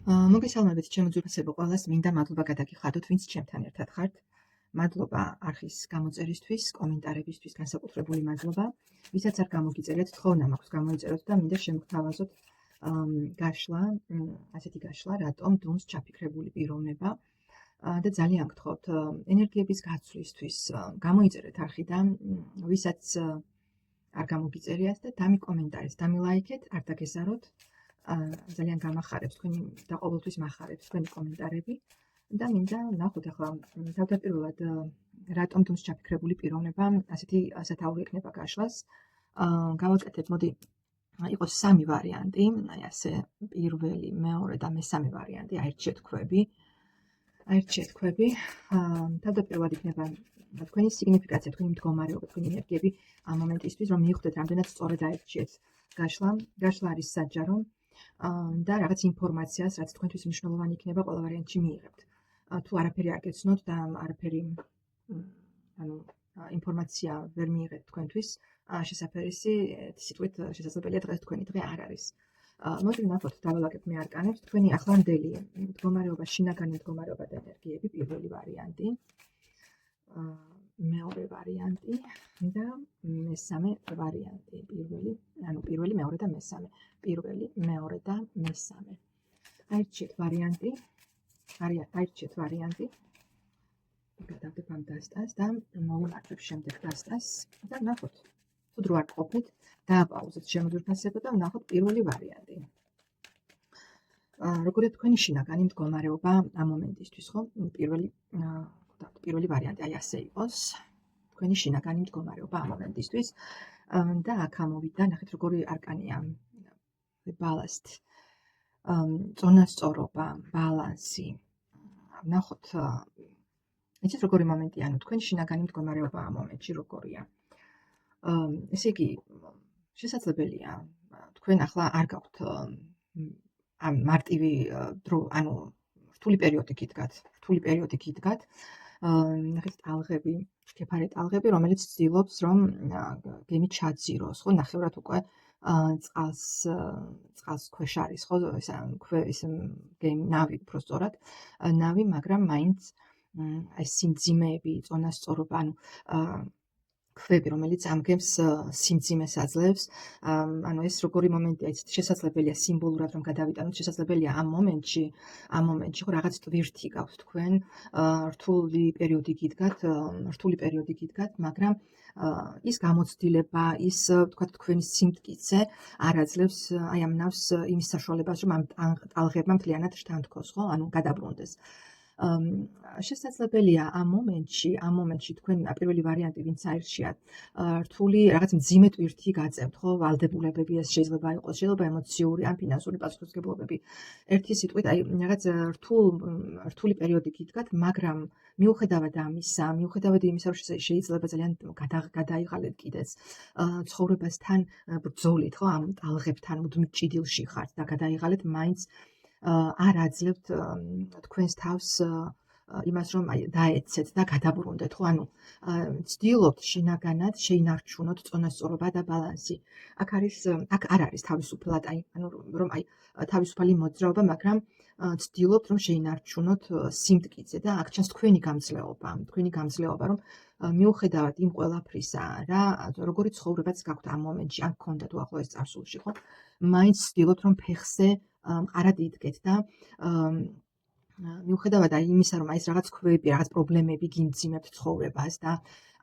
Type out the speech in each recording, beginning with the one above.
მოგესალმებით ჩემო ძვირფასებო ყველას, მინდა მადლობა გადაგიხადოთ, ვინც ჩემთან ერთად ხართ. მადლობა არხის გამოწერისთვის, კომენტარებისთვის, განსაკუთრებული მადლობა. ვისაც არ გამოგიწერეთ, თხოვნა მაქვს გამოიწეროთ და მინდა შემოგთავაზოთ გაშლა, ასეთი გაშლა, რატომ დუმს ჩაფიქრებული პიროვნება და ძალიან გთხოვთ ენერგიების გაცვლისთვის, გამოიწერეთ არხიდან, ვისაც არ გამოგიწერიათ და დამიკომენტარეთ, დამილაიქეთ, არ დაგეზაროთ. ძალიან გამახარებს თქვენი და ყოველთვის მახარებს თქვენი კომენტარები და მინდა ნახოთ ახლა თავდაპირველად რატომ დუმს ჩაფიქრებული პიროვნება ასეთი სათაური ექნება გაშლას. გავაკეთებ, მოდი იყოს სამი ვარიანტი, აი ასე პირველი, მეორე და მესამე ვარიანტი, აირჩიეთ თქვები. თავდაპირველად იქნება თქვენი სიგნიფიკაცია, თქვენი მდგომარეობა, თქვენი ენერგიები ამ მომენტისთვის, რომ მიხვდეთ რამდენად სწორად აირჩიეთ გაშლა. გაშლა არის საჯარო და რაღაც ინფორმაციას, რაც თქვენთვის მნიშვნელოვანი იქნება, ყველა ვარიანტში მიიღებთ. თუ არაფერი არ გეცნოთ და არაფერი ინფორმაცია ვერ მიიღებთ თქვენთვის, შესაძლებელია სიტყვით შესაძლებელია დღეს თქვენი დღე არ არის. მოდი ნახოთ, დავალაგებ მე არკანებს, თქვენი ახლანდელი მდგომარეობა, შინაგანი მდგომარეობა და ენერგიები, პირველი ვარიანტი, მეორე ვარიანტი და მესამე ვარიანტი. პირველი, მეორე და მესამე. პირველი, მეორე და მესამე. აირჩიეთ ვარიანტი. გადავდებ ამ დასტას და მოვიმართებ შემდეგ დასტას და ნახოთ. თუ დრო არ ყოფნით, დააპაუზეთ ჩემო ძვირფასებო და ვნახოთ პირველი ვარიანტი. როგორია თქვენი შინაგანი მდგომარეობა ამ მომენტისთვის, ხო? პირველი ვარიანტი აი ასე იყოს. თქვენი შინაგანი მდგომარეობა ამ მომენტისთვის და აქ ამოვიდა, ნახეთ როგორი არკანია. ბალანსი, წონასწორობა, ბალანსი. ნახოთ, იცით როგორი მომენტია, თქვენი შინაგანი მდგომარეობა ამ მომენტში როგორია. ესე იგი, შესაძლებელია თქვენ ახლა არ გაქვთ ამ მარტივი დრო, რთული პერიოდი გიდგათ. ნახეთ ტალღები, შქეფარე ტალღები, რომელიც ცდილობს, რომ გემი ჩაძიროს, ხო, ნახევრად უკვე წყალს ქვეშ არის, ხო, ეს გემი, ნავი უბრალოდ, ნავი, მაგრამ მაინც ეს სიმძიმეები, წონასწორობა, ქვები, რომელიც ამ გემს სიმძიმეს აძლევს, ეს როგორი მომენტია, იცით, შესაძლებელია სიმბოლურად რომ გადავიტანოთ, შესაძლებელია ამ მომენტში, ხო, რაღაც ტვირთი გაქვთ თქვენ, რთული პერიოდი გიდგათ, მაგრამ ის გამოცდილება, ის თქვათ თქვენი სიმტკიცე არ აძლევს აი ამ ნავს იმის საშუალებას, რომ ამ ტალღებმა მთლიანად შთანთქოს, ხო, გადაბრუნდეს. შესაძლებელია ამ მომენტში თქვენ პირველი ვარიანტი ვინც აირჩიათ, რთული რაღაც მძიმე ტვირთი გაწევთ, ხო, ვალდებულებები ეს შეიძლება იყოს, შეიძლება ემოციური ან ფინანსური პასუხისმგებლობები. ერთი სიტყვით, აი რაღაც რთული პერიოდი გიდგათ, მაგრამ მიუხედავად იმისა, რომ შეიძლება ძალიან გადაიღალეთ კიდეც ცხოვრებასთან ბრძოლით, ხო, ამ ტალღებთან მუდმივ ჭიდილში ხართ და გადაიღალეთ, მაინც არ აძლევთ თქვენს თავს იმას, რომ დაეცეთ და გადაბრუნდეთ, ხო, ცდილობთ შინაგანად შეინარჩუნოთ წონასწორობა და ბალანსი. აქ არ არის თავისუფლად, რომ თავისუფალი მოძრაობა, მაგრამ ცდილობთ, რომ შეინარჩუნოთ სიმტკიცე და აქ ჩანს თქვენი გამძლეობა, რომ მიუხედავად იმ ყველაფრისა, როგორი ცხოვრებაც გაქვთ ამ მომენტში, ან გქონდათ უახლოეს წარსულში, ხო, მაინც ცდილობთ, რომ ფეხზე მყარად იდგეთ და მიუხედავად იმისა, რომ ეს რაღაც ქვები, რაღაც პრობლემები გიმძიმებთ ცხოვრებას და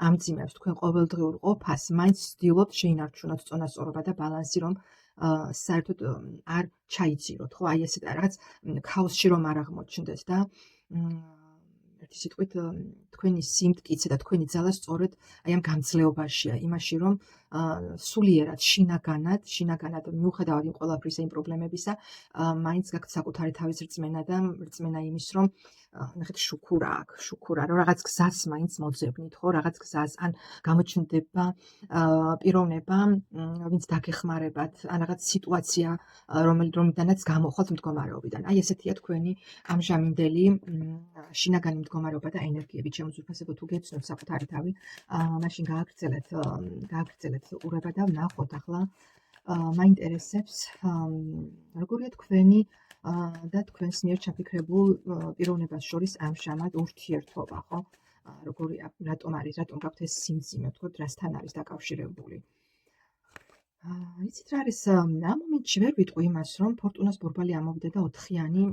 ამძიმებს თქვენ ყოველდღიურ ყოფას, მაინც ცდილობთ შეინარჩუნოთ წონასწორობა და ბალანსი, რომ საერთოდ არ ჩაიძიროთ, ხო, აი ესე რაღაც ქაოსში რომ არ აღმოჩნდეთ და ერთი სიტყვით თქვენი სიმტკიცე და თქვენი ძალა სწორედ აი ამ გამძლეობაშია, იმაში, რომ სულიერად შინაგანად მიუხედავად იმ ყველაფრისა, იმ პრობლემებისა, მაინც გაქვთ საკუთარი თავის რწმენა და რწმენა იმის, რომ ნახეთ, შუქურა, რომ რაღაც გზას მაინც მოძებნით, ხო, რაღაც გზას, ან გამოჩნდება პიროვნება, ვინც დაგეხმარებათ, ან რაღაც სიტუაცია, რომლიდანაც გამოხვალთ მდგომარეობიდან. აი ესეთია თქვენი ამჟამინდელი შინაგანი მდგომარეობა და ენერგიები. ჩემო ძვირფასებო, თუ გეცნოთ საკუთარი თავი, მაშინ გააგრძელეთ ყურება და ვნახოთ ახლა მაინტერესებს, როგორია თქვენი და თქვენს მიერ ჩაფიქრებულ პიროვნებას შორის ამჟამად ურთიერთობა, ხო? რატომ გაქვთ ეს სიმძიმე, ვთქვათ, რასთან არის დაკავშირებული? იცით რა არის, ამ მომენტში ვერ ვიტყვი იმას, რომ ფორტუნას ბორბალი ამოვიდა და 4-იანი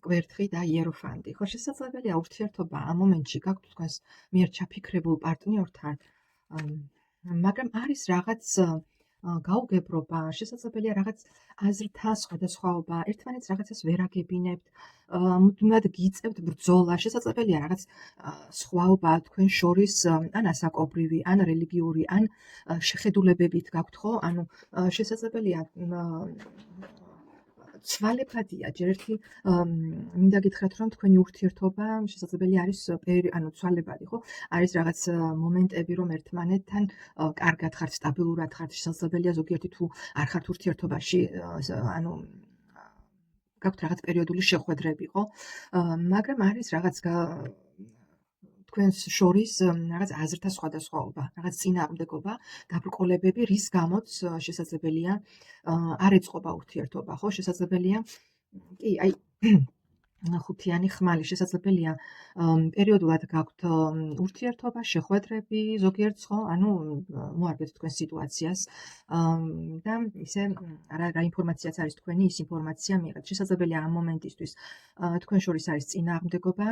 კვერთხი და იეროფანტი. ხო, შესაძლებელია ურთიერთობა ამ მომენტში გაქვთ თქვენს მიერ ჩაფიქრებულ პარტნიორთან, მაგრამ არის რაღაც გაუგებრობა, შესაძლებელია რაღაც აზრთა სხვადასხვაობა, ერთმანეთს რაღაცას ვერ აგებინებთ, მუდმივად გიწევთ ბრძოლა, შესაძლებელია რაღაც სხვაობა თქვენ შორის, ან ასაკობრივი, ან რელიგიური, ან შეხედულებებით გაქვთ, ხო? ანუ შესაძლებელია ცვალებადია, ჯერ ერთი მინდა გითხრათ, რომ თქვენი ურთიერთობა შესაძლებელი არის ცვალებადი, ხო? არის რაღაც მომენტები, რომ ერთმანეთთან კარგად ხართ, სტაბილურად ხართ, შესაძლებელია ზოგიერთი თუ არ ხართ ურთიერთობაში, ანუ გაქვთ რაღაც პერიოდული შეხვედრები, ხო? მაგრამ არის რაღაც თქვენს შორის რაღაც აზრთა სხვადასხვაობა, რაღაც წინააღმდეგობა, დაბრკოლებები, რის გამოც შესაძლებელია არ ეწყობა ურთიერთობა, ხო? შესაძლებელია კი, აი ხუთიანი ხმალი, შესაძლებელია პერიოდულად გაქვთ ურთიერთობა, შეხვედრები, ზოგიერთს, ხო? ანუ მოარგეთ თქვენ სიტუაციას და ისე რა ინფორმაციაც არის თქვენი, ის ინფორმაცია მიიღეთ. შესაძლებელია ამ მომენტისთვის თქვენ შორის არის წინააღმდეგობა,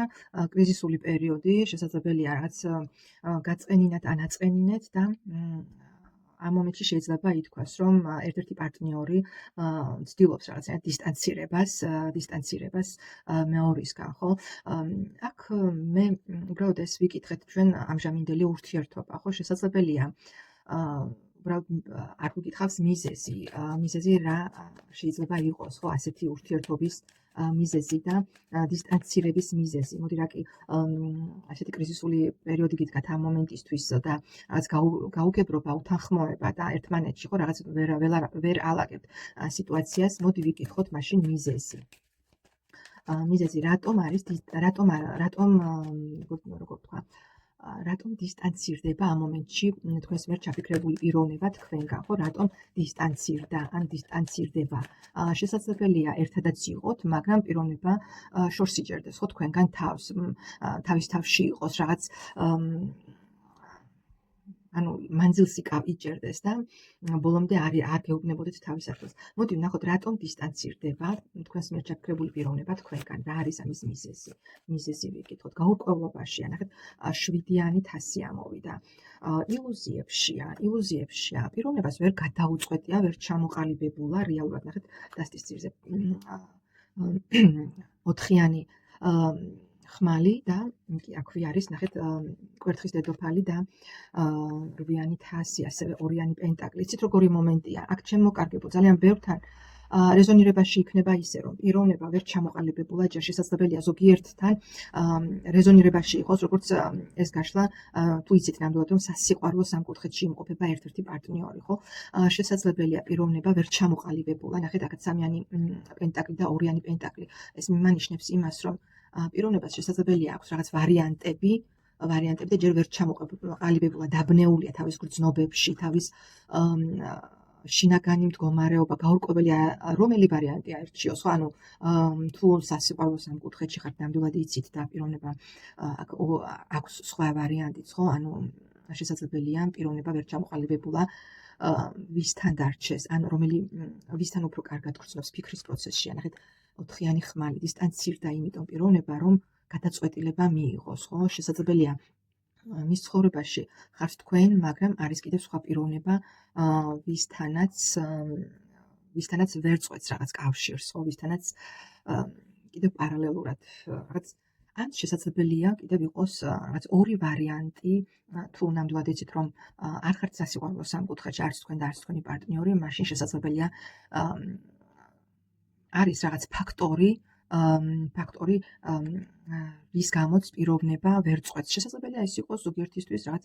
კრიზისული პერიოდი, შესაძლებელია რაღაც გაწყენინათ ან აწენინეთ და ამ მომენტში შეიძლება ითქვას, რომ ერთ-ერთი პარტნიორი ცდილობს რაღაცა დისტანცირებას მეორისგან, ხო? აქ მე უბრალოდ ეს ვიკითხეთ ჩვენ ამჟამინდელი ურთიერთობა, ხო? შესაძლებელია უბრალოდ არ ვიკითხავს მიზეზი რა შეიძლება იყოს, ხო? ასეთი ურთიერთობის მიზეზი და დისტანცირების მიზეზი. მოდი რა კი ასეთი კრიზისული პერიოდი გითხრათ ამ მომენტისთვის და რაღაც გაუგებრობა, უთანხმოება და ერთმანეთში, ხო, რაღაც ვერ ალაგებთ სიტუაციას, მოდი ვიკითხოთ მაშინ მიზეზი. მიზეზი რატომ არის, როგორ ვთქვა, რატომ დისტანცირდება ამ მომენტში თქვენს მიერ ჩაფიქრებული პიროვნება თქვენგან, ხო? რატომ დისტანცირდა ან დისტანცირდება? შესაძლებელია ერთადაც იყოთ, მაგრამ პიროვნება შორს იჭერდეს, ხო, თქვენგან თავის თავში იყოს რაღაც ანუ მანძილს იჭერდეს და ბოლომდე არ გეუბნებოდეთ თავის ახლოს. მოდი ვნახოთ, რატომ დისტანცირდება თქვენს მიერ ჩაფიქრებული პიროვნება თქვენგან, რა არის ამის მიზეზი? მიზეზი ვიკითხოთ. გაურკვევლობაშია, ნახეთ, 7-იანი თასი ამოვიდა. ილუზიებშია, პიროვნებას ვერ გადაუწყვეტია, ვერ ჩამოყალიბებულა, რეალურად ნახეთ, დასტის ძირზე 4-იანი ხმალი და აქვე არის, ნახეთ, კვერთხის დედოფალი და 8-იანი თასი, ასევე 2-იანი პენტაკლი. იცით როგორი მომენტია? აქ ჩემო კარგებო, ძალიან ბევრთან რეზონირებაში იქნება ისე, რომ პიროვნება ვერ ჩამოყალიბებულა, ჯერ შესაძლებელია ზოგიერთთან რეზონირებაში იყოს, როგორც ეს გაშლა, თუ იცით ნამდვილად, რომ სასიყვარულო სამკუთხედში იმყოფება ერთ-ერთი პარტნიორი, ხო? შესაძლებელია პიროვნება ვერ ჩამოყალიბებულა, ნახეთ, აქაც 3-იანი პენტაკლი და 2-იანი პენტაკლი. ეს მიმანიშნებს იმას, რომ პიროვნებას შესაძლებელია აქვს რაღაც ვარიანტები და ჯერ ვერ ჩამოყალიბებულა, დაბნეულია თავის გრძნობებში, თავის შინაგანი მდგომარეობა, გაურკვეველია რომელი ვარიანტი აირჩიოს, ხო? ანუ თუ სასიყვარულო სამკუთხედში ხართ, ნამდვილად იცით და პიროვნება აქვს სხვა ვარიანტიც, ხო? ანუ შესაძლებელია პიროვნება ვერ ჩამოყალიბებულა ვისთან დარჩეს, ან ვისთან უფრო კარგად გრძნობს ფიქრის პროცესში. ნახეთ, 4-იანი ხმალი დისტანცირდა იმიტომ პიროვნება, რომ გადაწყვეტილება მიიღოს, ხო? შესაძლებელია მის ცხოვრებაში ხართ თქვენ, მაგრამ არის კიდევ სხვა პიროვნება, ვისთანაც ვერ წყვეტს რაღაც კავშირს, ხო? ვისთანაც კიდევ პარალელურად რაღაც ან შესაძლებელია კიდევ იყოს რაღაც ორი ვარიანტი, თუ ნამდვილად იცით, რომ არ ხართ სასიყვარულო სამკუთხედში, არც თქვენ და არც თქვენი პარტნიორი, მაშინ შესაძლებელია არის რაღაც ფაქტორი, რის გამოც პიროვნება ვერ წყვეტს. შესაძლებელია ეს იყოს ზოგიერთისთვის რაღაც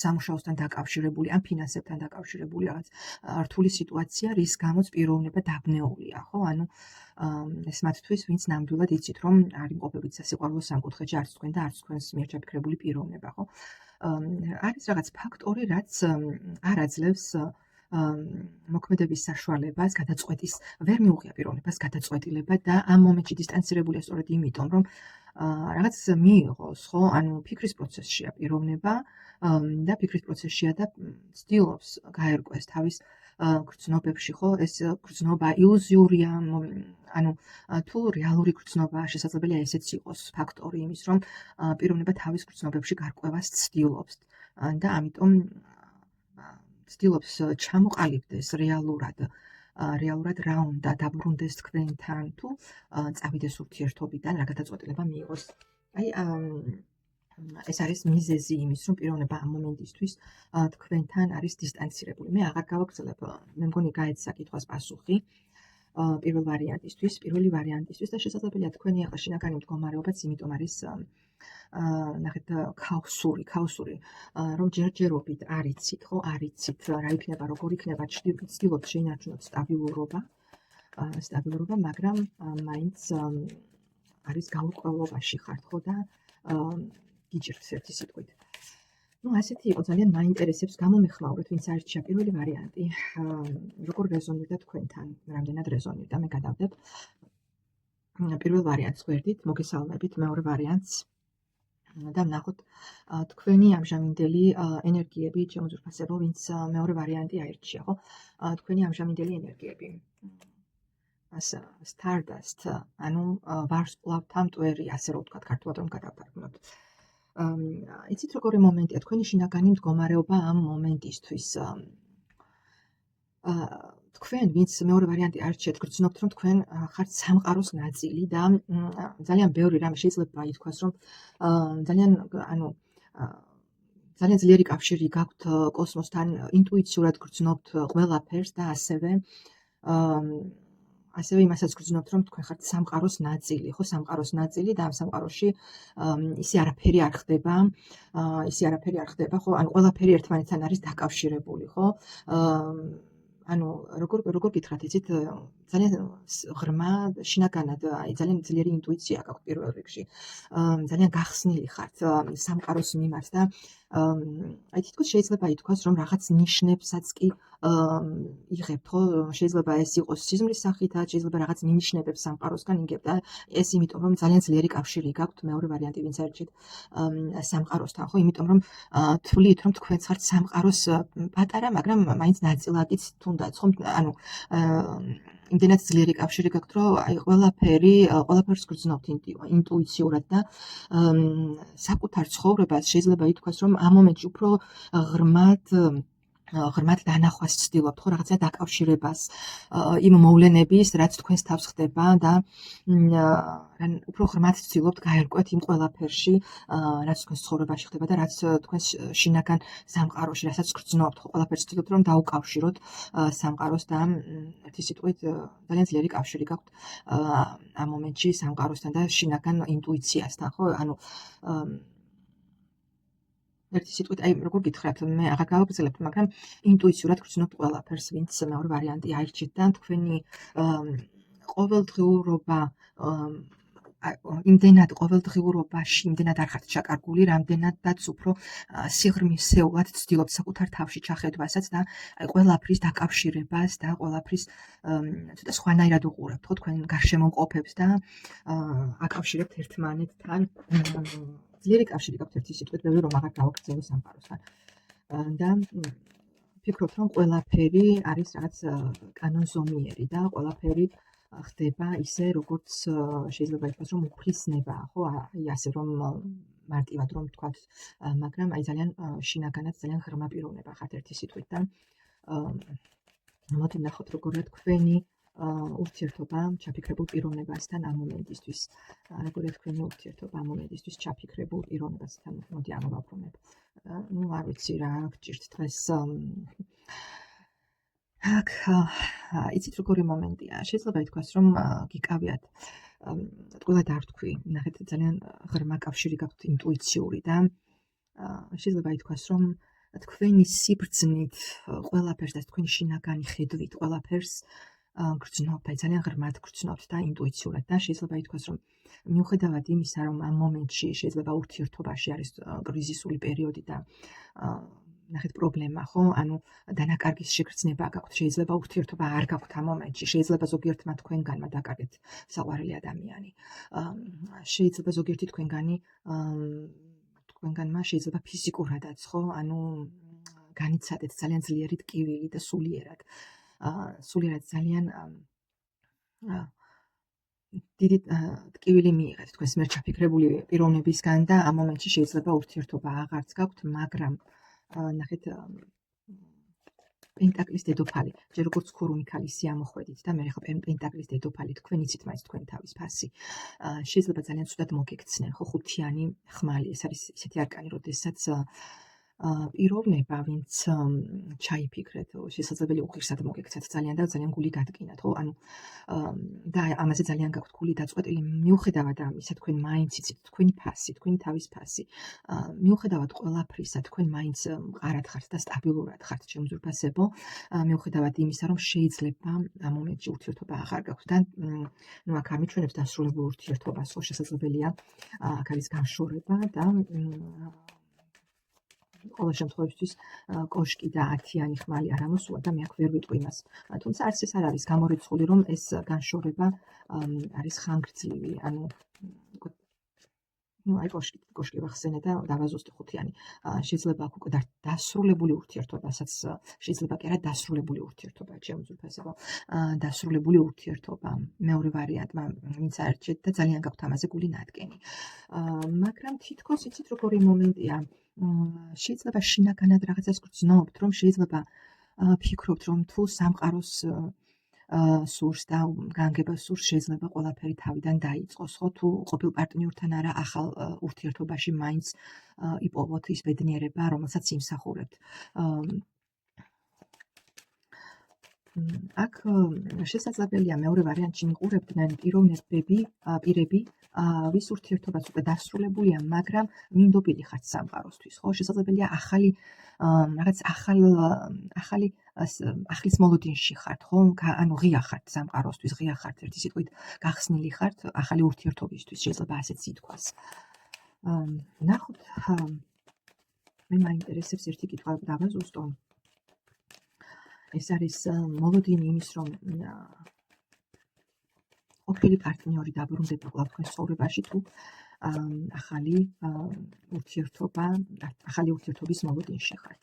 სამუშაოსთან დაკავშირებული, ან ფინანსებთან დაკავშირებული რაღაც რთული სიტუაცია, რის გამოც პიროვნება დაბნეულია, ხო? ანუ ეს მათთვის, ვინც ნამდვილად იცით, რომ არ იმყოფებით სასიყვარულო სამკუთხედში, არც თქვენ და არც თქვენს მიერ ჩაფიქრებული პიროვნება, ხო? არის რაღაც ფაქტორი, რაც არ აძლევს მოქმედების საშუალებას, გადაწყვეტის ვერ მიუღია პიროვნებას გადაწყვეტილება და ამ მომენტში დისტანცირებულია სწორედ იმიტომ, რომ რაღაც მიიღოს, ხო, ანუ ფიქრის პროცესშია პიროვნება და ფიქრის პროცესშია და ცდილობს გაერკვეს თავის გრძნობებში, ხო, ეს გრძნობა ილუზიურია, ანუ თუ რეალური გრძნობა შესაძლებელია ესეც იყოს ფაქტორი იმის, რომ პიროვნება თავის გრძნობებში გარკვევას ცდილობს და ამიტომ ცდილობს ჩამოყალიბდეს რეალურად რა უნდა დაბრუნდეს თქვენთან თუ წავიდეს ურთიერთობიდან, რა გადაწყვეტილება მიიღოს. აი ეს არის მიზეზი იმის, რომ პიროვნება ამ მომენტისთვის თქვენთან არის დისტანცირებული. მე აღარ გავაგრძელებ, მე მგონი გაეცა კითხვას პასუხი პირველი ვარიანტისთვის და შესაძლებელია თქვენი ახლა შინაგანი მდგომარეობაც იმიტომ არის ნახეთ ქაოსური, რომ ჯერჯერობით არიცით, ხო, არიცით რა იქნება, როგორ იქნება, ცდილობთ შეინარჩუნოთ სტაბილურობა, მაგრამ მაინც არის გაურკვევლობაში ხართ, ხო და გიჭირთ ერთი სიტყვით. ასეთი იყო, ძალიან მაინტერესებს, გამომეხმაურეთ, ვინც არჩია პირველი ვარიანტი, როგორ რეზონირდა თქვენთან, რამდენად რეზონირდა, მე გადავდებ პირველ ვარიანტს გვერდით, მოგესალმებით, მეორე ვარიანტს და ვნახოთ თქვენი ამჟამინდელი ენერგიები, ჩემო ძვირფასებო, ვინც მეორე ვარიანტი აირჩია, ხო? თქვენი ამჟამინდელი ენერგიები. Stardust, ანუ ვარსკვლავთა მტვერი, ასე რომ ვთქვათ, ქართულად რომ გადავთარგმნოთ. იცით როგორი მომენტია თქვენი შინაგანი მდგომარეობა ამ მომენტისთვის. თქვენ, ვინც მეორე ვარიანტი არჩიეთ, გრძნობთ, რომ თქვენ ხართ სამყაროს ნაწილი და ძალიან ბევრი რამე შეიძლება ითქვას, რომ ძალიან ძლიერი კავშირი გაქვთ კოსმოსთან, ინტუიციურად გრძნობთ ყველაფერს და ასევე იმასაც გრძნობთ, რომ თქვენ ხართ სამყაროს ნაწილი, ხო, სამყაროს ნაწილი და ამ სამყაროში ისე არაფერი არ ხდება, ხო, ანუ ყველაფერი ერთმანეთთან არის დაკავშირებული, ხო? ანუ როგორ გითხრათ, იცით, ძალიან ღრმა შინაგანად, აი ძალიან ძლიერი ინტუიცია გაქვთ პირველ რიგში. ძალიან გახსნილი ხართ სამყაროს მიმართ და აი თითქოს შეიძლება ითქვას, რომ რაღაც ნიშნებსაც კი იღებთ, ხო? შეიძლება ეს იყოს სიზმრის სახითაც, შეიძლება რაღაც ნიშნებებს სამყაროსგან იგებთ და ეს იმიტომ, რომ ძალიან ძლიერი კავშირი გაქვთ მეორე ვარიანტი, ვინც არჩით სამყაროსთან, ხო? იმიტომ რომ თვლით, რომ თქვენც ხართ სამყაროს პატარა, მაგრამ მაინც ნაწილაკიც თუნდაც, ხო? ანუ იმდენად ძლიერი კავშირი გაქვთ, რომ აი ყველაფერს გრძნობთ ინტუიციურად და საკუთარ ცხოვრებას შეიძლება ითქვას, რომ ამ მომენტში უფრო ღრმად დანახვას ცდილობთ, ხო, რაღაცა დაკავშირებას იმ მოვლენების, რაც თქვენს თავს ხდება და უფრო ღრმად ცდილობთ გაერკვეთ იმ ყველაფერში, რაც თქვენს ცხოვრებაში ხდება და რაც თქვენს შინაგან სამყაროში, რასაც გრძნობთ, ხო, ყველაფერს ცდილობთ, რომ დაუკავშიროთ სამყაროს და ერთი სიტყვით ძალიან ძლიერი კავშირი გაქვთ ამ მომენტში სამყაროსთან და შინაგან ინტუიციასთან, ხო, ანუ ერთი სიტყვით, აი როგორ გითხრათ, მე აღარ გავაგრძელებთ, მაგრამ ინტუიციურად გრძნობთ ყველაფერს, ვინც მეორე ვარიანტი აირჩიეთ და თქვენი ყოველდღიურობა ყოველდღიურობაში იმდენად არ ხართ ჩაკარგული, რამდენადაც უფრო სიღრმისეულად ცდილობთ საკუთარ თავში ჩახედვასაც და ყველაფრის დაკავშირებას და ყველაფრის ცოტა სხვანაირად უყურებთ, ხო, თქვენ გარშემო მყოფებს და აკავშირებთ ერთმანეთთან. ძლიერი კავშირი გაქვთ ერთი სიტყვით, ბევრი რომ აღარ გავაგრძელო სამყაროსთან. და ფიქრობთ, რომ ყველაფერი არის რაღაც კანონზომიერი და ყველაფერი ხდება ისე, როგორც შეიძლება ითქვას, რომ უფრისნებაა, ხო? აი ასე რომ მარტივად რომ ვთქვათ, მაგრამ აი ძალიან შინაგანად ძალიან ღრმა პიროვნება ხართ ერთი სიტყვით და მოდი ვნახოთ როგორია თქვენი ურთიერთობა ჩაფიქრებულ პიროვნებასთან ამ მომენტისთვის. როგორია თქვენი ურთიერთობა ამ მომენტისთვის ჩაფიქრებულ პიროვნებასთან. მოდი ამოვაბრუნებ. არ ვიცი რა გჭირთ დღეს. აქ იცით როგორი მომენტია. შეიძლება ითქვას, რომ გიკავიათ ყველა დართქვი, ნახეთ ძალიან ღრმა კავშირი გაქვთ ინტუიციური და შეიძლება ითქვას, რომ თქვენი სიბრძნით ყველაფერს და თქვენი შინაგანი ხედვით ყველაფერს გრძნობთ, აი ძალიან ღრმად გრძნობთ და ინტუიციურად და შეიძლება ითქვას, რომ მიუხედავად იმისა, რომ ამ მომენტში შეიძლება ურთიერთობაში არის კრიზისული პერიოდი და ნახეთ პრობლემა, ხო? ანუ დანაკარგის შეგრძნება გაქვთ, შეიძლება ურთიერთობა არ გაქვთ ამ მომენტში, შეიძლება ზოგიერთმა თქვენგანმა დაკარგეთ საყვარელი ადამიანი. შეიძლება ზოგიერთი თქვენგანმა შეიძლება ფიზიკურადაც, ხო? ანუ განიცადეთ ძალიან ძლიერი ტკივილი და სულიერად ძალიან დიდი ტკივილი მიიღეთ თქვენს მიერ ჩაფიქრებული პიროვნებისგან და ამ მომენტში შეიძლება ურთიერთობა აღარც გაქვთ, მაგრამ ნახეთ პენტაკლის დედოფალი, ჯერ როგორც ქურუმი ქალისი ამოხვედით და მე ხა პენტაკლის დედოფალი, თქვენ იცით მაინც თქვენ თავის ფასი. შეიძლება ძალიან ცუდად მოგექცნენ, ხო, ხუთიანი ხმალი, ეს არის ისეთი არკანი, როდესაც პიროვნება, ვინც ჩაიფიქრეთ, შესაძლებელი უხირსად მოგექცათ ძალიან და ძალიან გული გადკინათ, ხო? ანუ და ამაზე ძალიან გაქვთ გული დაწყვეტილი, მიუხედავად ამისა, თქვენ მაინც იცით თქვენი ფასი, თქვენი თავის ფასი. მიუხედავად ყველაფრისა, თქვენ მაინც მყარად ხართ და სტაბილურად ხართ, შემოძურფასებო, მიუხედავად იმისა, რომ შეიძლება ამ მომენტში ურთიერთობა აღარ გაქვთ და ნუ აქ ამიჩვენებს დასრულებულ ურთიერთობას, ხო, შესაძლებელია აქ არის განშორება და ყოველ შემთხვევაში კოშკი და 10-იანი ხმალი არ ამოსულა და მე აქ ვერ ვიტყვი იმას. თუმცა არც ეს არ არის გამორიცხული, რომ ეს განშორება არის ხანგრძლივი, ანუ აი კოშკი ვახსენე და დავაზუსტე 5-იანი. შეიძლება აქ უკვე დასრულებული ურთიერთობასაც, შეიძლება კი არა დასრულებული ურთიერთობა, შემოძურფასებო, დასრულებული ურთიერთობა მეორე ვარიანტმა ვინც აერჩეთ და ძალიან გაქვთ ამაზე გული ნადგენი. მაგრამ თითქოს იცით როგორი მომენტია, შეიძლება შინაგანად რაღაცას გრძნობთ, რომ შეიძლება ფიქრობთ, რომ თუ სამყაროს სურს და განგებას სურს, შეიძლება ყველაფერი თავიდან დაიწყოს, ხო? თუ ყოფილ პარტნიორთან არა ახალ ურთიერთობაში მაინც იპოვოთ ის ბედნიერება, რომელსაც იმსახურებთ. აქ შესაძლებელია მეორე ვარიანტში მიყურებდნენ პირები, ვის ურთიერთობაც უკვე დასრულებულია, მაგრამ მინდობილი ხართ სამყაროსთვის, ხო? შესაძლებელია ახლის მოლოდინში ხართ, ხო? ანუ ღია ხართ სამყაროსთვის, ღია ხართ ერთი სიტყვით, გახსნილი ხართ ახალი ურთიერთობისთვის, შეიძლება ასეც ითქვას. ნახოთ, მე მაინტერესებს ერთი კითხვა დავაზუსტო. ეს არის მოლოდინი იმის, რომ ყოფილი პარტნიორი დაბრუნდება კვლავ თქვენს ცხოვრებაში თუ ახალი ურთიერთობის მოლოდინში ხართ.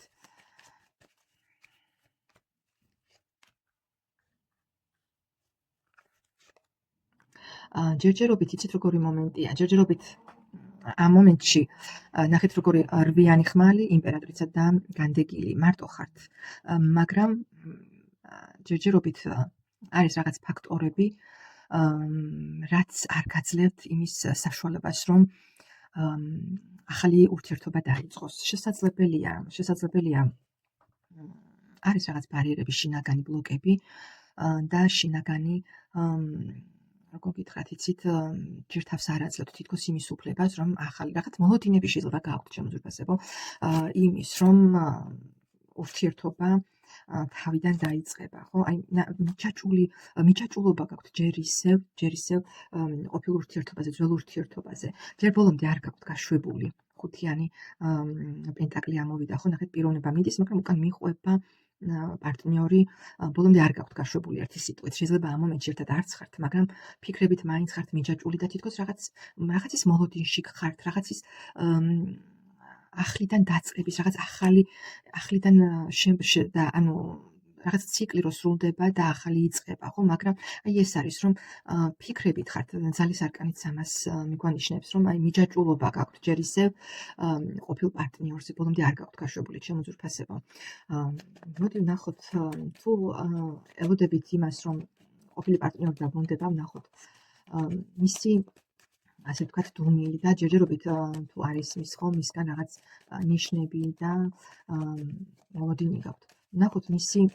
ჯერჯერობით იცით როგორი მომენტია, ჯერჯერობით ამ მომენტში ნახეთ როგორი 8-იანი ხმალი, იმპერატრიცა და განდეგილი, მარტო ხართ, მაგრამ ჯერჯერობით არის რაღაც ფაქტორები, რაც არ გაძლევთ იმის საშუალებას, რომ ახალი ურთიერთობა დაიწყოს. შესაძლებელია არის რაღაც ბარიერები, შინაგანი ბლოკები და შინაგანი როგორ გითხრათ, იცით, ჯერ თავს არ აძლევთ თითქოს იმის უფლებას, რომ ახალი რაღაც მოლოდინები შეიძლება გააქვთ, შემოძურფასებო, იმის, რომ ურთიერთობა თავიდან დაიწყება, ხო? აი მიჯაჭვულობა გაქვთ ჯერ ისევ ყოფილ ურთიერთობაზე, ძველ ურთიერთობაზე. ჯერ ბოლომდე არ გაქვთ გაშვებული 5-იანი პენტაკლი ამოვიდა, ხო? ნახეთ, პიროვნება მიდის, მაგრამ უკან მიყვება პარტნიორი, ბოლომდე არ გაქვთ გაშვებული ერთი სიტყვით. შეიძლება ამ მომენტში ერთად არც ხართ, მაგრამ ფიქრებით მაინც ხართ მიჯაჭვული და თითქოს რაღაცის მოლოდინში ხართ, რაღაცის ახლიდან დაწყების, რაღაც ახლიდან და ანუ რაღაც ციკლი რო სრულდება და ახალი იწყება, ხო? მაგრამ აი ეს არის, რომ ფიქრებით ხართ, ძალის არკანიც ამას მიგვანიშნებს, რომ აი მიჯაჭვულობა გაქვთ ჯერ ისევ ყოფილ პარტნიორზე, ბოლომდე არ გაქვთ გაშვებული, შემოძურფასებო. მოდი ვნახოთ, თუ ელოდებით იმას, რომ ყოფილი პარტნიორი დაბრუნდება, ვნახოთ მისი ასე ვთქვათ, დუმილი და ჯერჯერობით თუ არის მისგან რაღაც ნიშნები და მოლოდინი გაქვთ. ვნახოთ მისი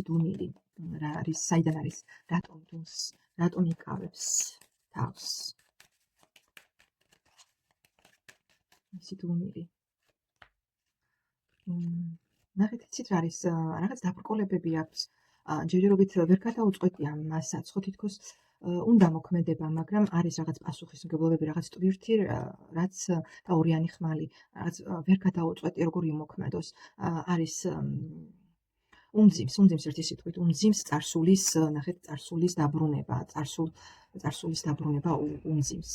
დუმილი რა არის, საიდან არის, რატომ იკავებს თავს. მისი დუმილი. ნახეთ, იცით რა არის, რაღაც დაბრკოლებები აქვს. ჯერჯერობით ვერ გადაუწყვეტია მასაც, ხო, თითქოს უნდა მოქმედება, მაგრამ არის რაღაც პასუხისმგებლობები, რაღაც ტვირთი, რაც და ორიანი ხმალი, რაღაც ვერ გადაუწყვეტი, როგორ იმოქმედოს. არის უნძიმს ერთი სიტყვით, უნძიმს წარსულის, ნახეთ, წარსულის დაბრუნება, წარსულის დაბრუნება უნძიმს.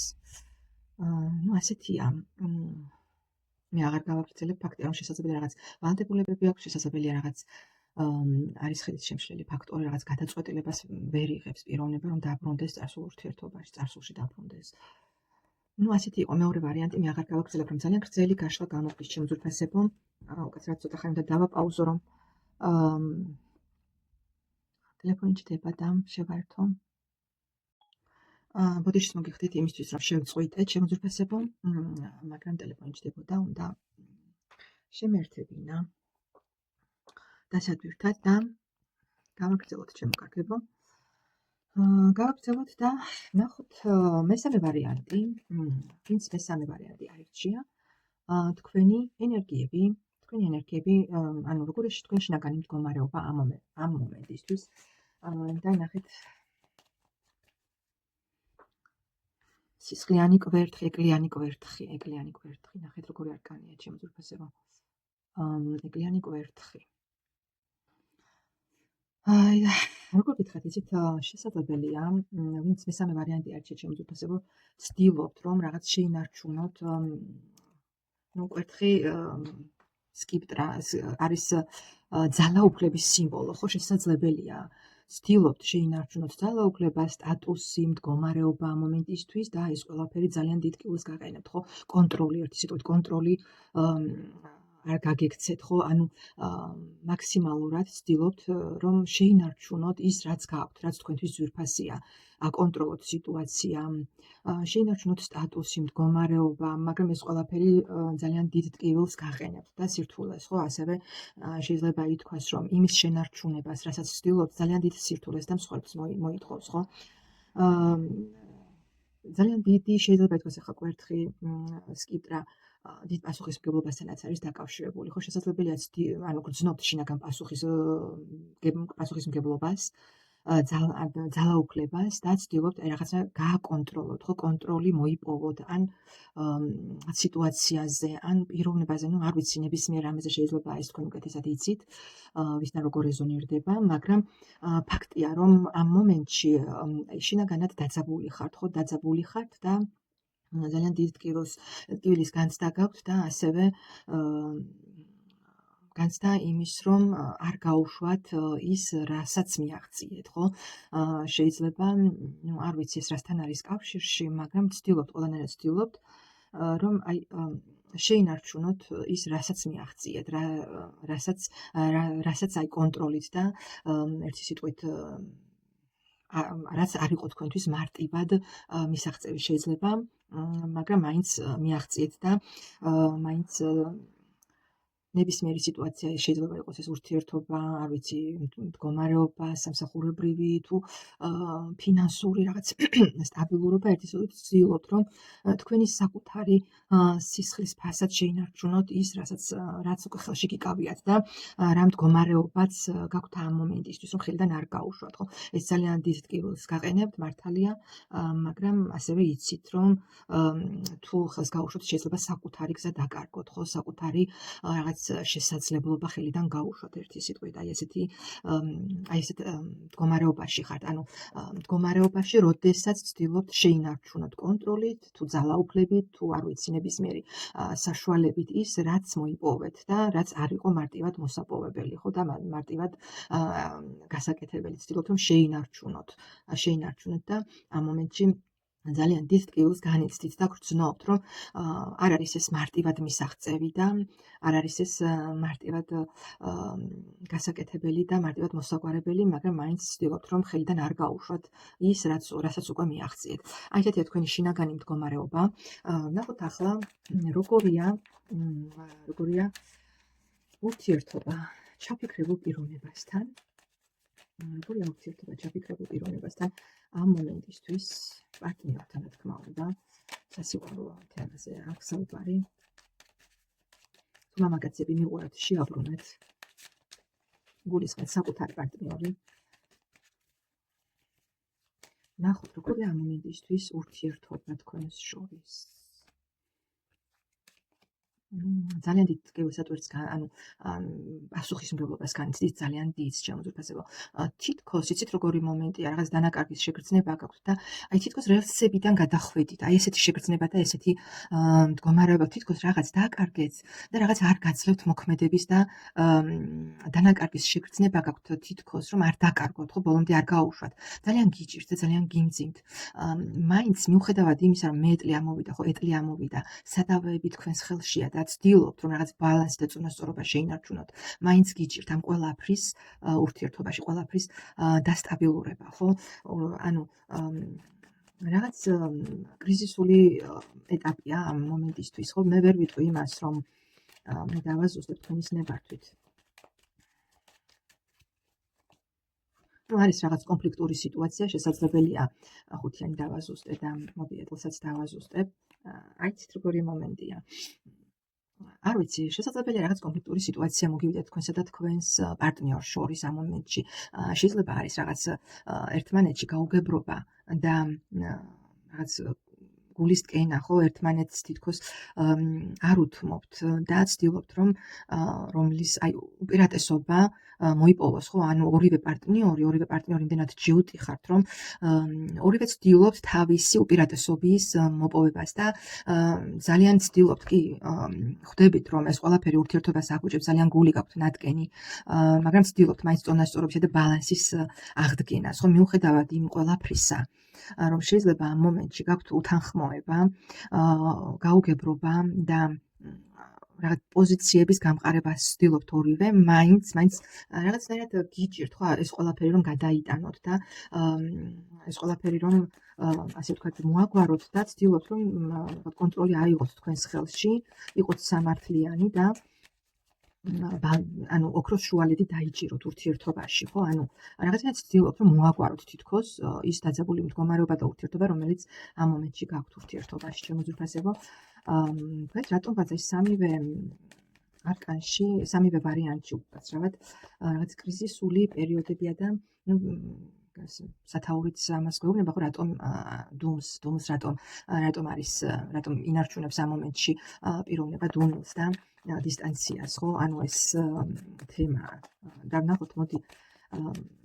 ნუ ასეთია. მე აღარ გავაგრძელებ ფაქტია, რომ შესაძლებელია რაღაც ვალდებულებები აქვს, შესაძლებელია რაღაც არის ხედის შემშლელი ფაქტორი, რაღაც გადაწყვეტილებას ვერ იღებს პიროვნება, რომ დაბრუნდეს წარსულ ურთიერთობაში, წარსულში დაბრუნდეს. ნუ ასეთი იყო მეორე ვარიანტი, მე აღარ გავაგრძელებ, რომ ძალიან გრძელი გაშლა გამოხდის ჩემს უძვირფასებო. უკაცრავად ცოტა ხანი უნდა დავაპაუზო, რომ ტელეფონი ჩდება და შევაერთო. ბოდიშს მოგიხდით იმისთვის, რომ შევწყვიტეთ ჩემს უძვირფასებო, მაგრამ ტელეფონი ჩდებოდა, უნდა შემერთებინა დასადვირთად და გავაგრძელოთ ჩემო კარგებო. გავაგრძელოთ და ნახოთ მესამე ვარიანტი, ვინც მესამე ვარიანტი აირჩია, თქვენი ენერგიები, ანუ როგორ ეშ თქვენ შინაგანი მდგომარეობა ამ მომენტისთვის და ნახეთ სისხლიანი კვერთხი, ეკლიანი კვერთხი, ნახეთ როგორი არკანია ჩემს უძვირფასებო. ეკლიანი კვერთხი. როგორ გითხრათ, იცით, შესაძლებელია, ვინც მესამე ვარიანტი არჩია ჩემს უძვირფასებო, ცდილობთ, რომ რაღაც შეინარჩუნოთ, ნუ კვერთხი სკიპტრა არის ძალაუფლების სიმბოლო, ხო, შესაძლებელია ცდილობთ შეინარჩუნოთ ძალაუფლება, სტატუსი, მდგომარეობა ამ მომენტისთვის და ეს ყველაფერი ძალიან დიდ კილოს გაყენებთ, ხო? კონტროლი, ერთი სიტყვით კონტროლი არ გაგექცეთ, ხო? ანუ მაქსიმალურად ცდილობთ, რომ შეინარჩუნოთ ის, რაც გაქვთ, რაც თქვენთვის ძვირფასია, აკონტროლოთ სიტუაცია, შეინარჩუნოთ სტატუსი, მდგომარეობა, მაგრამ ეს ყველაფერი ძალიან დიდ ტკივილს გაყენებთ და სირთულეს, ხო? ასევე შეიძლება ითქვას, რომ იმის შენარჩუნებას, რასაც ცდილობთ, ძალიან დიდ სირთულეს და მსხვერპლს მოითხოვს, ხო? ძალიან დიდი შეიძლება ითქვას ახლა კვერთხი, სკიპტრა დიდ პასუხისმგებლობასთანაც არის დაკავშირებული, ხო? შესაძლებელია ანუ გრძნობთ შინაგან პასუხისმგებლობას, ძალაუფლებას და ცდილობთ რაღაცა გააკონტროლოთ, ხო? კონტროლი მოიპოვოთ ან სიტუაციაზე, ან პიროვნებაზე, ნუ არ ვიცი, ნებისმიერ რამეზე შეიძლება ეს თქვენ უკეთესად იცით, ვისთან როგორ რეზონირდება, მაგრამ ფაქტია, რომ ამ მომენტში შინაგანად დაძაბული ხართ, ხო? დაძაბული ხართ და ძალიან დიდ ტკივილის განცდა გაქვთ და ასევე განცდა იმის, რომ არ გაუშვათ ის, რასაც მიაღწიეთ, ხო? შეიძლება, ნუ არ ვიცი ეს რასთან არის კავშირში, მაგრამ ცდილობთ, ყველანაირად ცდილობთ, რომ აი შეინარჩუნოთ ის, რასაც მიაღწიეთ, რასაც აი კონტროლით და ერთი სიტყვით რაც არ იყო თქვენთვის მარტივად მისაღწევი შეიძლება, მაგრამ მაინც მიაღწიეთ და მაინც ნებისმიერი სიტუაცია შეიძლება იყოს ეს ურთიერთობა, არ ვიცი, მდგომარეობა, სამსახურებრივი თუ ფინანსური რაღაც სტაბილურობა, ერთი სიტყვით ცდილობთ, რომ თქვენი საკუთარი სისხლის ფასად შეინარჩუნოთ ის, რაც უკვე ხელში გიკავიათ და რა მდგომარეობაც გაქვთ ამ მომენტისთვის, რომ ხელიდან არ გაუშვათ, ხო? ეს ძალიან დიდ ტკივილს გაყენებთ, მართალია, მაგრამ ასევე იცით, რომ თუ ხელს გაუშვათ, შეიძლება საკუთარი გზა დაკარგოთ, ხო? საკუთარი რაღაც შესაძლებლობა ხელიდან გაუშვათ, ერთი სიტყვით, აი ესეთ მდგომარეობაში ხართ, ანუ მდგომარეობაში, როდესაც ცდილობთ შეინარჩუნოთ კონტროლით, თუ ძალაუფლებით, თუ არ ვიცი, ნებისმიერი საშუალებით ის, რაც მოიპოვეთ და რაც არ იყო მარტივად მოსაპოვებელი, ხო? და მარტივად გასაკეთებელი, ცდილობთ, რომ შეინარჩუნოთ და ამ მომენტში ძალიან დიდ ტკივილს განიცდით და გრძნობთ, რომ არ არის ეს მარტივად მისაღწევი და არ არის ეს მარტივად გასაკეთებელი და მარტივად მოსაგვარებელი, მაგრამ მაინც ცდილობთ, რომ ხელიდან არ გაუშვათ ის, რასაც უკვე მიაღწიეთ. აი ესეთია თქვენი შინაგანი მდგომარეობა. ნახოთ ახლა როგორია ურთიერთობა ჩაფიქრებულ პიროვნებასთან. როგორია ურთიერთობა ჩაფიქრებულ პიროვნებასთან ამ მომენტისთვის პარტნიორთან, რა თქმა უნდა, სასიყვარულო თემაზე აქვს საუბარი. თუ მამაკაცები მიყურებთ, შეაბრუნეთ გულისხმეთ საკუთარი პარტნიორი. ნახოთ, როგორია ამ მომენტისთვის ურთიერთობა თქვენს შორის. ძალიან დიდ გეოსატვირთს პასუხისმგებლობას განიცდის ძალიან დიდ შემოძვრფასებო. თითქოს იცით როგორი მომენტია, რაღაც დანაკარგის შეგრძნება გაქვთ და აი თითქოს რელსებიდან გადახვედით. აი ესეთი შეგრძნება და ესეთი მდგომარეობა თითქოს რაღაც დააკარგეთ და რაღაც არ გაძლევთ მოქმედების და დანაკარგის შეგრძნება გაქვთ თითქოს რომ არ დაკარგოთ, ხო, ბოლომდე არ გაუშვათ. ძალიან გიჭირთ და ძალიან გიმძიმთ. მაინც მიუხედავად იმისა, რომ მეტლი ამოვიდა, ხო, ეტლი ამოვიდა, სადავეები თქვენს ხელშია და ცდილობთ რომ რაღაც ბალანსი და წონასწორობა შეინარჩუნოთ. მაინც გიჭირთ ამ ყველაფრის ურთიერთობაში, ყველაფრის დასტაბილურება, ხო? ანუ რაღაც კრიზისული ეტაპია ამ მომენტისთვის, ხო? მე ვერ ვიტყვი იმას, რომ მე დავაზუსტებ თქვენის ნებართვით. არის რაღაც კონფლიქტური სიტუაცია, შესაძლებელია ხუთიანი დავაზუსტე და მოდი ეტლსაც დავაზუსტებ. აი ცით როგორი მომენტია. არ ვიცი, შესაძლებელია რაღაც კონფლიქტური სიტუაცია მოგივიდეთ თქვენსა და თქვენს პარტნიორს შორის ამ მომენტში. შეიძლება არის რაღაც ერთმანეთში გაუგებრობა და რაღაც გულისტკენა, ხო, ერთმანეთს თითქოს არ უთმობთ და ცდილობთ რომ რომლის აი უპირატესობა მოიპოვოს, ხო, ანუ ორივე პარტნიორი იმდენად ჯიუტი ხართ, რომ ორივე ცდილობთ თავისი უპირატესობის მოპოვებას და ძალიან ცდილობთ კი ხვდებით, რომ ეს ყველაფერი ურთიერთობას აღუჭებს, ძალიან გული გაქვთ ნატკენი, მაგრამ ცდილობთ მაინც წონასწორობისა და ბალანსის აღდგენას, ხო, მიუხედავად იმ ყველაფრისა, რომ შეიძლება ამ მომენტში გაქვთ უთანხმოება, გაუგებრობა და რაღაც პოზიციების გამყარებას ცდილობთ ორივე, მაინც რაღაცნაირად გიჭირთ, ხო, ეს ყველაფერი რომ გადაიტანოთ და ეს ყველაფერი რომ ასე ვთქვათ მოაგვაროთ და ცდილობთ რომ კონტროლი აიღოთ თქვენს ხელში, იყოთ სამართლიანი და ანუ ოქროს შუალედი დაიჭიროთ ურთიერთობაში, ხო? ანუ რაღაცნაირად ცდილობთ რომ მოაგვაროთ თითქოს ის დაძაბული მდგომარეობა და ურთიერთობა, რომელიც ამ მომენტში გაქვთ ურთიერთობაში, შემოძვრფასებო. თქვენ რატომღაც ეს სამივე არკანში, სამივე ვარიანტში უკაცრავად რაღაც კრიზისული პერიოდებია და სათაურიც ამას გვეუბნება, ხო, რატომ დუმს რატომ ინარჩუნებს ამ მომენტში პიროვნება დუმს და დისტანციას, ხო, ანუ ეს თემა და ნახოთ, მოდი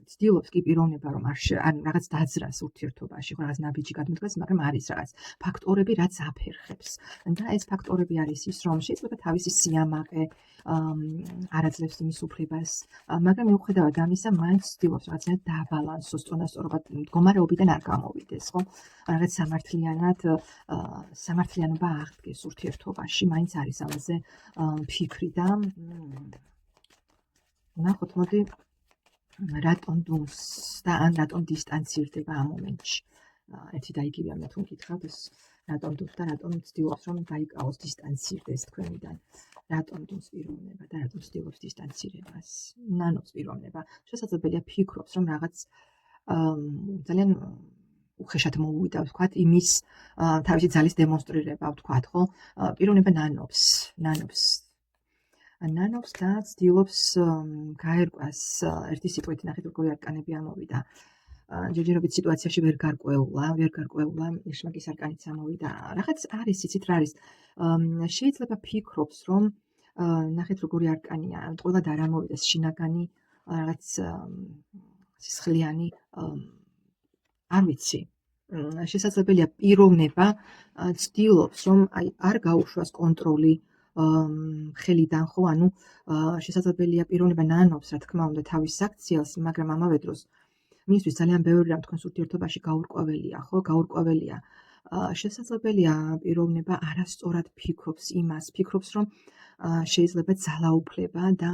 ცდილობს კი პიროვნება რომ ანუ რაღაც დაძრას ურთიერთობაში, ხო, რაღაც ნაბიჯი გადმოდგას, მაგრამ არის რაღაც ფაქტორები, რაც აფერხებს. და ეს ფაქტორები არის ის, რომ შეიძლება თავისი სიამაყე არ აძლევს იმის უფლებას, მაგრამ მიუხედავად ამისა, მაინც ცდილობს რაღაცნაირად დააბალანსოს წონასწორობა, მდგომარეობიდან არ გამოვიდეს, ხო? რაღაც სამართლიანობა აღდგეს ურთიერთობაში, მაინც არის ამაზე ფიქრი და ნახოთ, მოდი რატომ დუმს და ან რატომ დისტანცირდება ამ მომენტში. ერთი და იგივე ამათ თუ მკითხავთ, ეს რატომ დუმს და რატომ ცდილობს რომ დაიკავოს, დისტანცირდეს თქვენიდან. რატომ დუმს პიროვნება და რატომ ცდილობს დისტანცირებას. ნანობს პიროვნება. შესაძლებელია ფიქრობს, რომ რაღაც ძალიან უხეშად მოუვიდა, ვთქვათ, იმის თავისი ძალის დემონსტრირება, ვთქვათ, ხო? პიროვნება ნანობს და ცდილობს გაერკვას ერთი სიტყვით ნახეთ როგორი არკანები ამოვიდა. ჯერჯერობით სიტუაციაში ვერ გარკვეულა, ეშმაკის არკანიც ამოვიდა. რაღაც არის, იცით რა არის? შეიძლება ფიქრობს, რომ ნახეთ როგორი არკანია, ყველა და არ ამოვიდეს შინაგანი რაღაც სისხლიანი არ ვიცი. შესაძლებელია პიროვნება ცდილობს, რომ აი არ გაუშვას კონტროლი ხელიდან, ხო, ანუ შესაძლებელია პიროვნება ნანობს, რა თქმა უნდა, თავის საქციელს, მაგრამ ამავე დროს მისთვის ძალიან ბევრი რამ თქვენს ურთიერთობაში გაურკვეველია, ხო, გაურკვეველია. შესაძლებელია პიროვნება არასწორად ფიქრობს, რომ შეიძლება ძალაუფლება და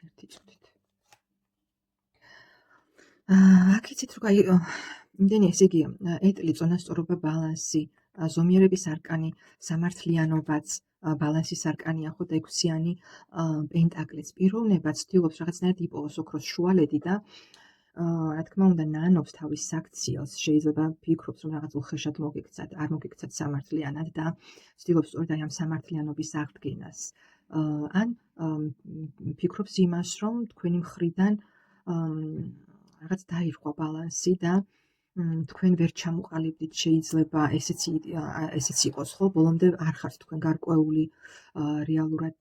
ერთი წუთით. აქ იცით რომ აი იმდენი ესე იგი ეტლი, წონასწორობა, ბალანსი, ზომიერების არკანი, სამართლიანობაც, ბალანსის არკანია, ხო, და ექვსიანი პენტაკლიც. პიროვნება ცდილობს რაღაცნაირად იპოვოს ოქროს შუალედი და რა თქმა უნდა ნანობს თავის საქციელს, შეიძლება ფიქრობს რომ რაღაც უხეშად არ მოგექცათ სამართლიანად და ცდილობს სწორედ აი ამ სამართლიანობის აღდგენას. ან ფიქრობს იმას, რომ თქვენი მხრიდან რაღაც დაირღვა ბალანსი და თქვენ ვერ ჩამოყალიბდით, შეიძლება ესეც იყოს, ხო? ბოლომდე არ ხართ თქვენ გარკვეული რეალურად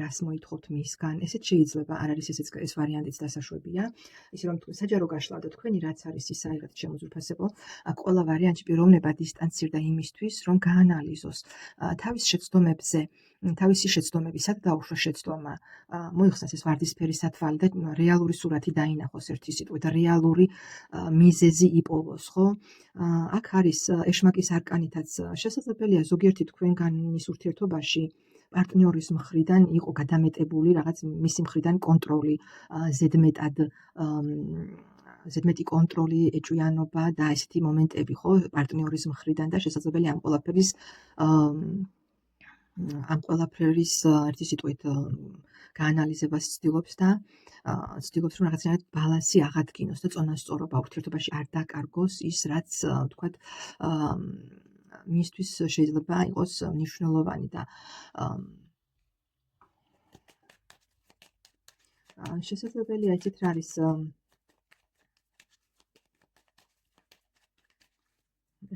რას მოითხოვთ მისგან. ესეც შეიძლება, არ არის ეს ვარიანტიც დასაშვებია. ისე რომ საჯარო გაშლა და თქვენი რაც არის ის აიღეთ შემოძვრფასებო. ყველა ვარიანტში პიროვნება დისტანცირდა იმისთვის, რომ გაანალიზოს თავის შეცდომებზე, თავისი შეცდომები, სად დაუშვა შეცდომა, მოიხსნას ეს ვარდისფერი სათვალე და რეალური სურათი დაინახოს ერთი სიტყვით და რეალური მიზეზი იპოვოს, ხო? აქ არის ეშმაკის არკანითაც შესაძლებელია ზოგიერთი თქვენგანის ურთიერთობაში პარტნიორის მხრიდან იყო გადამეტებული რაღაც მისი მხრიდან კონტროლი, ზედმეტი კონტროლი, ეჭვიანობა და ესეთი მომენტები, ხო, პარტნიორის მხრიდან და შესაძლებელია ამ ყველაფრის ერთი სიტყვით გაანალიზებას ცდილობს და ცდილობს რომ რაღაცნაირად ბალანსი აღადგინოს და წონასწორობა ურთიერთობაში არ დაკარგოს ის რაც თქვათ მისთვის შეიძლება იყოს მნიშვნელოვანი და შესაძლებელია იცით რა არის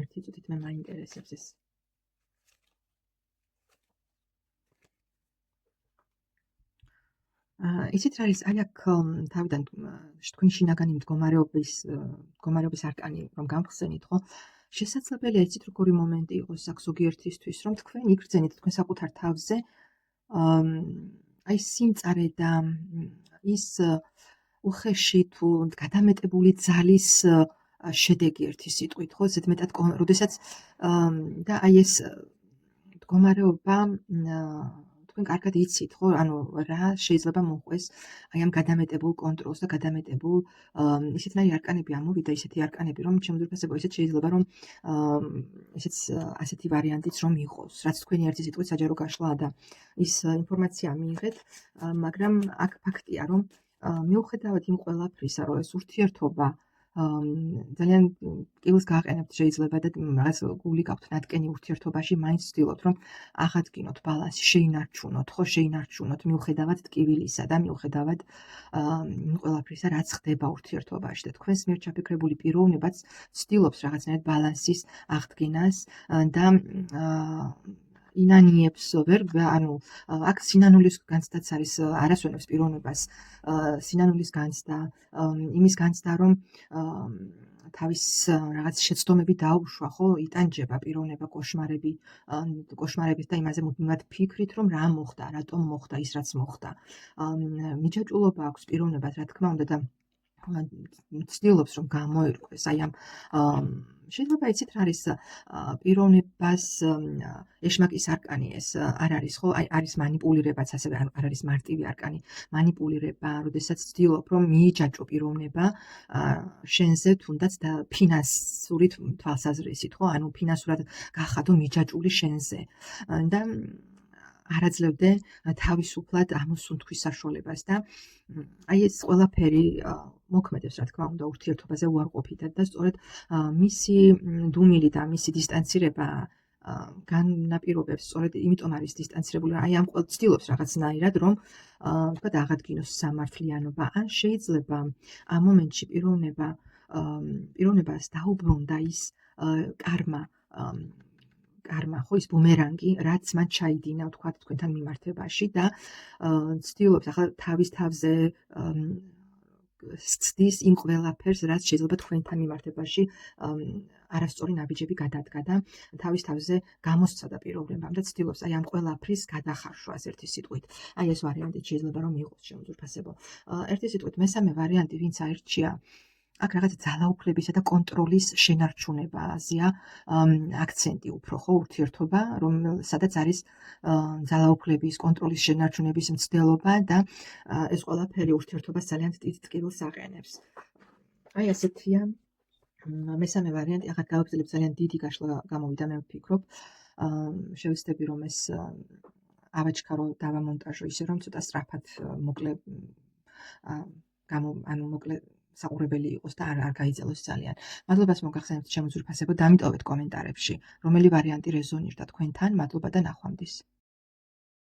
ერთი წუთით მე მაინტერესებს ეს ისიც არის აი აქ თავიდან თქვენი შინაგანი მდგომარეობის არკანი რომ გამხსენით, ხო? შესაძლებელია იცით როგორი მომენტი იყოს აქ ზოგიერთისთვის, რომ თქვენ იგრძენით თქვენ საკუთარ თავზე აი სიმწარე და ის უხეში თუ გადამეტებული ძალის შედეგი ერთი სიტყვით, ხო? ზედმეტად როდესაც და აი ეს მდგომარეობა თქვენ კარგად იცით, ხო? ანუ რა შეიძლება მოყვეს აი ამ გადამეტებულ კონტროლს და გადამეტებულ ისეთნაირი არკანები ამოვიდა, ისეთი არკანები, რომ შემოძვრფასებო ისეთ შეიძლება რომ ასეთი ვარიანტიც რომ იყოს, რაც თქვენი ერთი სიტყვით საჯარო გაშლა და ის ინფორმაცია მიიღეთ, მაგრამ აქ ფაქტია, რომ მიუხედავად იმ ყველაფრისა, რომ ეს ურთიერთობა ძალიან კილს გააყენებთ შეიძლება და რაღაც გული გაქვთ ნატკენი ურთიერთობაში, მაინც ვცდილობთ რომ აღადგინოთ ბალანსი, შეინარჩუნოთ მიუხედავად ტკივილისა და მიუხედავად იმ ყველაფრისა, რაც ხდება ურთიერთობაში და თქვენს მიერ ჩაფიქრებული პიროვნებაც ვცდილობს რაღაცნაირად ბალანსის აღდგენას და ინანიებს ანუ აქ სინანულის განცდაც არის არასვენებს პიროვნებას სინანულის განცდა იმის განცდა რომ თავის რაღაც შეცდომები დაუშვა, ხო, იტანჯება პიროვნება კოშმარებით და იმაზე მუდმივად ფიქრით, რომ რა მოხდა, რატომ მოხდა ის რაც მოხდა. მიჯაჭვულობა აქვს პიროვნებას, რა თქმა უნდა და ცდილობს რომ გამოირკვეს აი ამ შეიძლება იცით რა არის პიროვნებას ეშმაკის არკანი ეს არ არის ხო აი არის манипуლირებაც ასევე არ არის მარტივი არკანი манипуლირება როდესაც ცდილობ რომ მიიჯაჭო პიროვნება შენზე თუნდაც და ფინანსური თვალსაზრისით ხო ანუ ფინანსურად გახადო მიჯაჭული შენზე და არაძლევდე თავისუფლად ამოსუნთქვის საშუალებას და აი ეს ყველაფერი მოქმედებს რა თქმა უნდა ურთიერთობაზე უარყოფითად და სწორედ მისი დუმილი და მისი დისტანცირება განაპირობებს სწორედ იმიტომ არის დისტანცირებული აი ამ ყოველ ცდილობს რაღაცნაირად რომ თქვა აღადგინოს სამართლიანობა ან შეიძლება ამ მომენტში პიროვნებას დაუბრუნდა ის კარმა ხო ის ბუმერანგი, რაც მან ჩაიდინა, თქვა თქვენთან მიმართებაში და ცდილობს ახლა თავის თავზე ცდის იმ ყველაფერს, რაც შეიძლება თქვენთან მიმართებაში არასწორი ნაბიჯები გადადგა და თავის თავზე გამოსცადა პიროვნებამ და ცდილობს აი ამ ყველაფრის გადახარშვას ერთი სიტყვით. აი ეს ვარიანტი შეიძლება რომ იყოს შემოძვრფასებო. ერთი სიტყვით მესამე ვარიანტი, ვინც აირჩია აქ რაღაც ძალაუფლებისა და კონტროლის შენარჩუნებაზეა აქცენტი უფრო ხო ურთიერთობა, სადაც არის ძალაუფლების, კონტროლის შენარჩუნების მცდელობა და ეს ყველაფერი ურთიერთობას ძალიან დიდ ტკივილს აყენებს. აი ასეთია მესამე ვარიანტი, ახლა გავაგრძელებ ძალიან დიდი გაშლა გამოვიდა მე ვფიქრობ. შევეცდები რომ ეს ავაჩქარო დავამონტაჟო ისე რომ ცოტა სწრაფად მოკლე მოკლე საყურებელი იყოს და არ გაიძელოს ძალიან. მადლობას მოგახსენებთ შემოძვრფასებო, დამიტოვეთ კომენტარებში, რომელი ვარიანტი რეზონირდა თქვენთან, მადლობა და ნახვამდის.